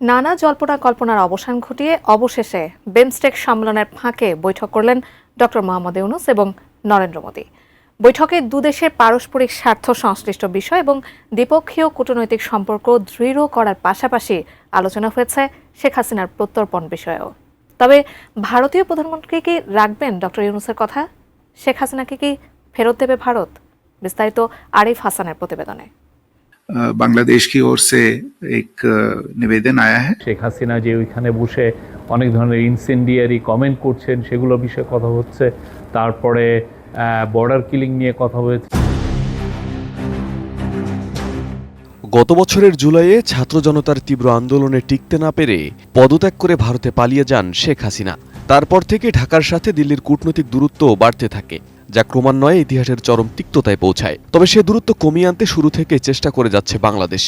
নানা জল্পনা কল্পনার অবসান ঘটিয়ে অবশেষে বিমস্টেক সম্মেলনের ফাঁকে বৈঠক করলেন ডক্টর মোহাম্মদ ইউনূস এবং নরেন্দ্র মোদি। বৈঠকে দুদেশের পারস্পরিক স্বার্থ সংশ্লিষ্ট বিষয় এবং দ্বিপক্ষীয় কূটনৈতিক সম্পর্ক দৃঢ় করার পাশাপাশি আলোচনা হয়েছে শেখ হাসিনার প্রত্যর্পণ বিষয়েও। তবে ভারতীয় প্রধানমন্ত্রী কি রাখবেন ডক্টর ইউনূসের কথা? শেখ হাসিনাকে কি ফেরত দেবে ভারত? বিস্তারিত আরিফ হাসানের প্রতিবেদনে। বাংলাদেশ की ओर से एक निवेदन आया है। শেখ হাসিনা যে ওইখানে বসে অনেক ধরনের ইনসেন্ডিয়ারি কমেন্ট করছেন সেগুলো বিষয়ে কথা হচ্ছে, তারপরে বর্ডার কিলিং নিয়ে কথা হয়েছে। গত বছরের জুলাইয়ে ছাত্র জনতার তীব্র আন্দোলনে টিকতে না পেরে পদত্যাগ করে ভারতে পালিয়ে যান শেখ হাসিনা। তারপর থেকে ঢাকার সাথে দিল্লির কূটনৈতিক দূরত্ব বাড়তে থাকে, যা ক্রমান্বয়ে ইতিহাসের চরম তিক্ততায় পৌঁছায়। তবে সে দূরত্ব কমিয়ে আনতে শুরু থেকে চেষ্টা করে যাচ্ছে বাংলাদেশ।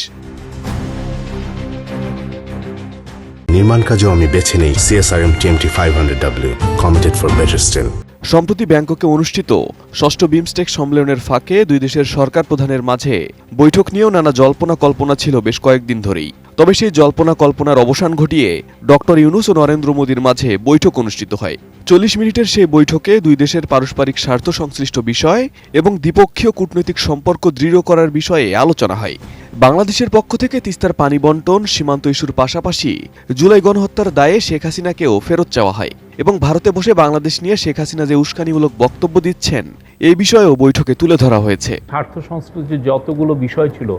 নির্মাণ কাজেও আমি বেছে নেই CSRM TMT 500W, committed for better still। সম্প্রতি ব্যাংককে অনুষ্ঠিত ষষ্ঠ বিমস্টেক সম্মেলনের ফাঁকে দুই দেশের সরকার প্রধানের মাঝে বৈঠক নিয়েও নানা জল্পনা কল্পনা ছিল বেশ কয়েকদিন ধরেই। তবে সেই জল্পনা কল্পনার অবসান ঘটিয়ে ডক্টর ইউনূস ও নরেন্দ্র মোদির মাঝে বৈঠক অনুষ্ঠিত হয়। 40 মিনিটের সেই বৈঠকে দুই দেশের পারস্পরিক স্বার্থ সংশ্লিষ্ট বিষয় এবং দ্বিপক্ষীয় কূটনৈতিক সম্পর্ক দৃঢ় করার বিষয়ে আলোচনা হয়। বাংলাদেশের পক্ষ থেকে তিস্তার পানি বন্টন, সীমান্ত ইস্যুর পাশাপাশি জুলাই গণহত্যার দায়ে শেখ হাসিনাকেও ফেরত চাওয়া হয় এবং ভারতে বসে বাংলাদেশ নিয়ে শেখ হাসিনা যে উস্কানিমূলক বক্তব্য দিচ্ছেন এই বিষয়েও বৈঠকে তুলে ধরা হয়েছে। স্বার্থ সংশ্লিষ্ট যতগুলো বিষয় ছিল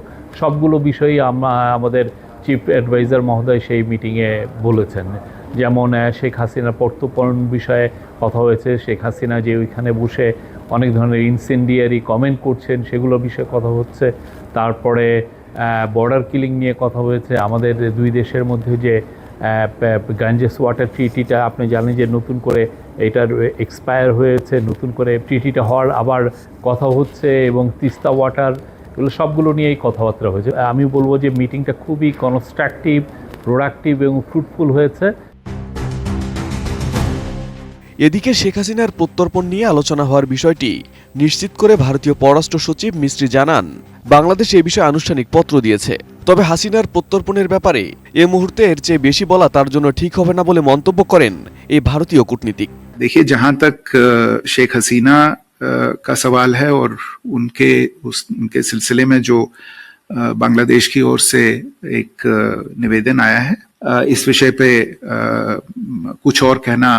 সবগুলো বিষয়ই আমাদের চিফ অ্যাডভাইজার মহোদয় সেই মিটিংয়ে বলেছেন। যেমন শেখ হাসিনার প্রত্যর্পণ বিষয়ে কথা হয়েছে, শেখ হাসিনা যে ওইখানে বসে অনেক ধরনের ইনসেন্ডিয়ারি কমেন্ট করছেন সেগুলো বিষয়ে কথা হচ্ছে, তারপরে বর্ডার কিলিং নিয়ে কথা হয়েছে। আমাদের দুই দেশের মধ্যে যে গাঞ্জেস ওয়াটার ট্রিটিটা আপনি জানেন যে নতুন করে এটার এক্সপায়ার হয়েছে, নতুন করে ট্রিটিটা হওয়ার আবার কথা হচ্ছে, এবং তিস্তা ওয়াটার, এগুলো সবগুলো নিয়েই কথাবার্তা হয়েছে। আমি বলবো যে মিটিংটা খুবই কনস্ট্রাকটিভ, প্রোডাক্টিভ এবং ফ্রুটফুল হয়েছে। এদিকে শেখ হাসিনার প্রত্যর্পণ নিয়ে আলোচনা হওয়ার বিষয়টি নিশ্চিত করে ভারতীয় পররাষ্ট্র সচিব মিস্ত্রি জানান, বাংলাদেশ এ বিষয়ে আনুষ্ঠানিক পত্র দিয়েছে। তবে হাসিনার প্রত্যর্পণের ব্যাপারে এ মুহূর্তে এর চেয়ে বেশি বলা তার জন্য ঠিক হবে না বলে মন্তব্য করেন এই ভারতীয় কূটনীতিক। देखिए, जहां तक शेख हसीना का सवाल है और उनके सिलसिले में जो बांग्लादेश की ओर से एक निवेदन आया है, इस विषय पे कुछ और कहना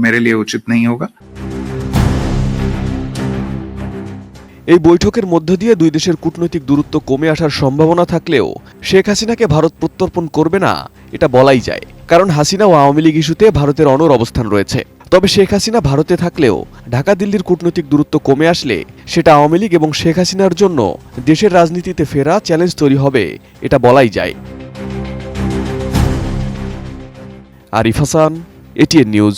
मेरे लिए उचित नहीं होगा। এই বৈঠকের মধ্য দিয়ে দুই দেশের কূটনৈতিক দূরত্ব কমে আসার সম্ভাবনা থাকলেও শেখ হাসিনাকে ভারত প্রত্যর্পণ করবে না এটা বলাই যায়, কারণ হাসিনা ও আওয়ামী লীগ ইস্যুতে ভারতের অনড় অবস্থান রয়েছে। তবে শেখ হাসিনা ভারতে থাকলেও ঢাকা দিল্লির কূটনৈতিক দূরত্ব কমে আসলে সেটা আওয়ামী লীগ এবং শেখ হাসিনার জন্য দেশের রাজনীতিতে ফেরা চ্যালেঞ্জ তৈরি হবে, এটা বলাই যায়। Arif Hasan, ATN news.